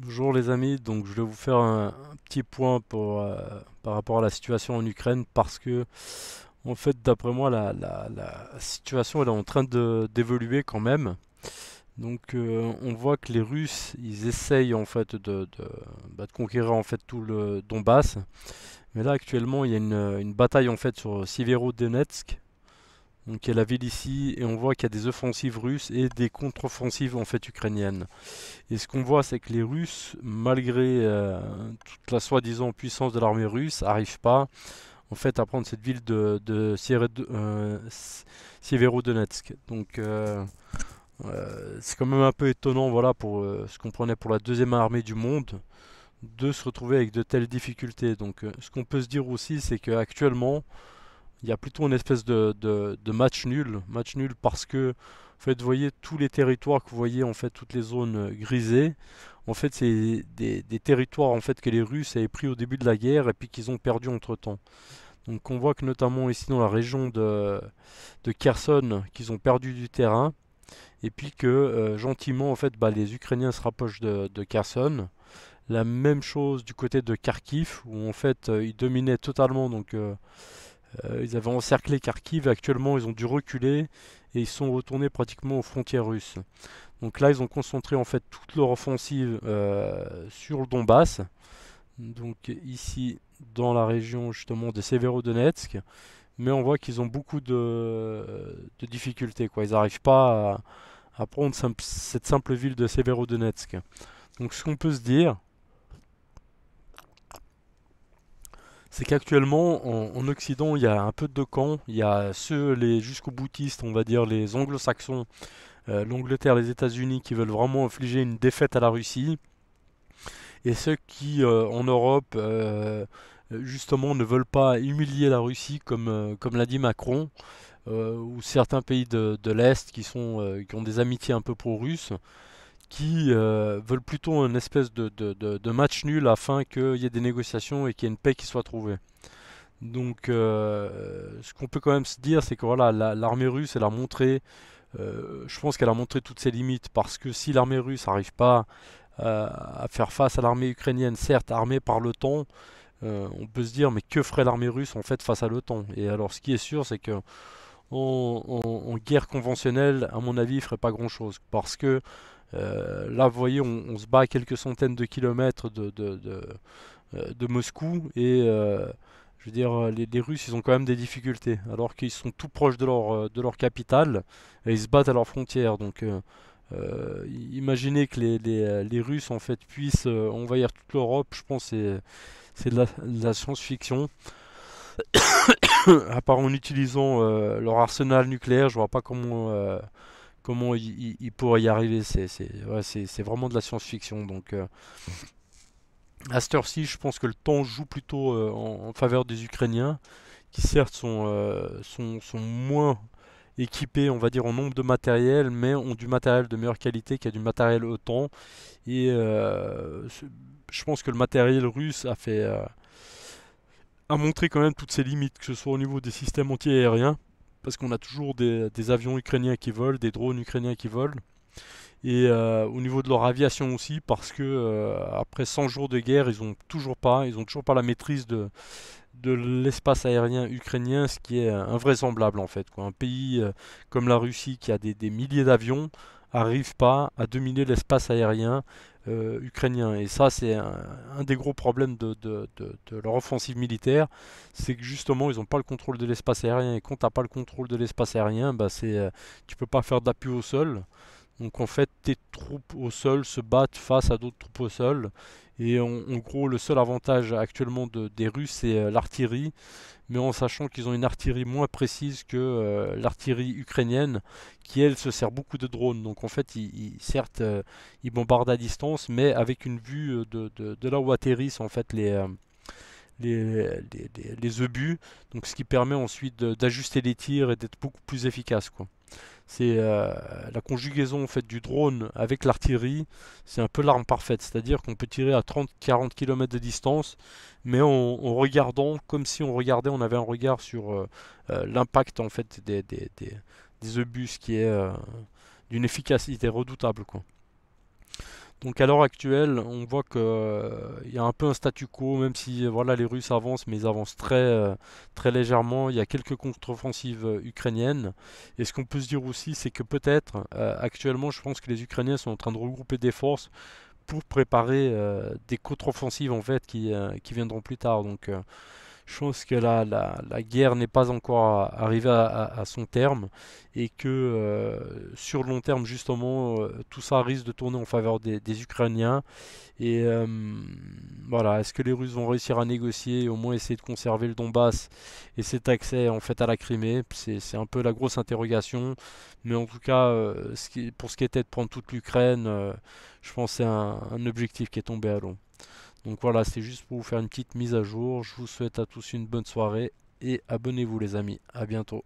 Bonjour les amis, donc je vais vous faire un petit point par rapport à la situation en Ukraine parce que en fait d'après moi la situation elle est en train d'évoluer quand même. Donc on voit que les Russes ils essayent en fait de conquérir en fait tout le Donbass. Mais là actuellement il y a une bataille en fait sur Siverodonetsk. Donc il y a la ville ici et on voit qu'il y a des offensives russes et des contre-offensives en fait ukrainiennes. Et ce qu'on voit, c'est que les Russes, malgré toute la soi-disant puissance de l'armée russe, n'arrivent pas en fait à prendre cette ville de Sieverodonetsk. Donc c'est quand même un peu étonnant, voilà, pour ce qu'on prenait pour la deuxième armée du monde, de se retrouver avec de telles difficultés. Donc ce qu'on peut se dire aussi, c'est qu'actuellement, il y a plutôt une espèce de match nul parce que en fait, vous voyez tous les territoires que vous voyez en fait toutes les zones grisées. En fait, c'est des territoires en fait que les Russes avaient pris au début de la guerre et puis qu'ils ont perdu entre-temps. Donc on voit que notamment ici dans la région de Kherson, qu'ils ont perdu du terrain et puis que gentiment en fait les Ukrainiens se rapprochent de Kherson. La même chose du côté de Kharkiv où en fait ils dominaient totalement ils avaient encerclé Kharkiv, et actuellement ils ont dû reculer et ils sont retournés pratiquement aux frontières russes. Donc là ils ont concentré en fait toute leur offensive sur le Donbass, donc ici dans la région justement de Severodonetsk, mais on voit qu'ils ont beaucoup de difficultés, quoi. Ils n'arrivent pas à prendre cette simple ville de Severodonetsk. Donc ce qu'on peut se dire, c'est qu'actuellement, en Occident, il y a un peu de deux camps. Il y a ceux, les jusqu'au boutistes, on va dire les anglo-saxons, l'Angleterre, les États-Unis, qui veulent vraiment infliger une défaite à la Russie. Et ceux qui, en Europe, justement, ne veulent pas humilier la Russie, comme l'a dit Macron, ou certains pays de l'Est qui ont des amitiés un peu pro-russes, qui veulent plutôt une espèce de match nul afin qu'il y ait des négociations et qu'il y ait une paix qui soit trouvée. Donc, ce qu'on peut quand même se dire, c'est que voilà, l'armée russe, elle a montré, je pense qu'elle a montré toutes ses limites, parce que si l'armée russe n'arrive pas à faire face à l'armée ukrainienne, certes armée par l'OTAN, on peut se dire, mais que ferait l'armée russe en fait face à l'OTAN? Et alors, ce qui est sûr, c'est que en guerre conventionnelle, à mon avis, il ferait pas grand-chose, parce que là, vous voyez, on se bat à quelques centaines de kilomètres de Moscou et je veux dire, les Russes, ils ont quand même des difficultés, alors qu'ils sont tout proches de leur capitale et ils se battent à leurs frontières. Donc, imaginez que les Russes en fait puissent envahir toute l'Europe. Je pense que c'est de la science-fiction. À part en utilisant leur arsenal nucléaire, je vois pas comment ils pourraient y arriver. Ouais, c'est vraiment de la science-fiction. Donc, à cette heure-ci, je pense que le temps joue plutôt en faveur des Ukrainiens, qui certes sont moins équipés, on va dire, en nombre de matériel, mais ont du matériel de meilleure qualité, qui a du matériel OTAN. Et je pense que le matériel russe a montré quand même toutes ses limites, que ce soit au niveau des systèmes anti-aériens, parce qu'on a toujours des avions ukrainiens qui volent, des drones ukrainiens qui volent. Et au niveau de leur aviation aussi, parce que après 100 jours de guerre, ils ont toujours pas la maîtrise de l'espace aérien ukrainien, ce qui est invraisemblable en fait, quoi. Un pays comme la Russie qui a des milliers d'avions n'arrive pas à dominer l'espace aérien ukrainien. Et ça, c'est un des gros problèmes de leur offensive militaire, c'est que justement, ils n'ont pas le contrôle de l'espace aérien. Et quand tu n'as pas le contrôle de l'espace aérien, tu peux pas faire d'appui au sol. Donc en fait, tes troupes au sol se battent face à d'autres troupes au sol. Et en gros, le seul avantage actuellement des Russes, c'est l'artillerie, mais en sachant qu'ils ont une artillerie moins précise que l'artillerie ukrainienne, qui elle se sert beaucoup de drones. Donc en fait, certes, ils bombardent à distance, mais avec une vue de là où atterrissent en fait les obus, donc ce qui permet ensuite d'ajuster les tirs et d'être beaucoup plus efficace, quoi. C'est la conjugaison en fait du drone avec l'artillerie, c'est un peu l'arme parfaite, c'est-à-dire qu'on peut tirer à 30-40 km de distance, mais en regardant comme si on regardait, on avait un regard sur l'impact en fait des obus, qui est d'une efficacité redoutable, quoi. Donc à l'heure actuelle, on voit que il y a un peu un statu quo, même si voilà les Russes avancent, mais ils avancent très légèrement. Il y a quelques contre-offensives ukrainiennes. Et ce qu'on peut se dire aussi, c'est que peut-être actuellement, je pense que les Ukrainiens sont en train de regrouper des forces pour préparer des contre-offensives en fait qui viendront plus tard. Donc je pense que la guerre n'est pas encore arrivée à son terme et que sur le long terme, justement, tout ça risque de tourner en faveur des Ukrainiens. Et voilà, est-ce que les Russes vont réussir à négocier et au moins essayer de conserver le Donbass et cet accès en fait à la Crimée? C'est un peu la grosse interrogation. Mais en tout cas, pour ce qui était de prendre toute l'Ukraine, je pense que c'est un objectif qui est tombé à l'eau. Donc voilà, c'est juste pour vous faire une petite mise à jour. Je vous souhaite à tous une bonne soirée et abonnez-vous les amis. À bientôt.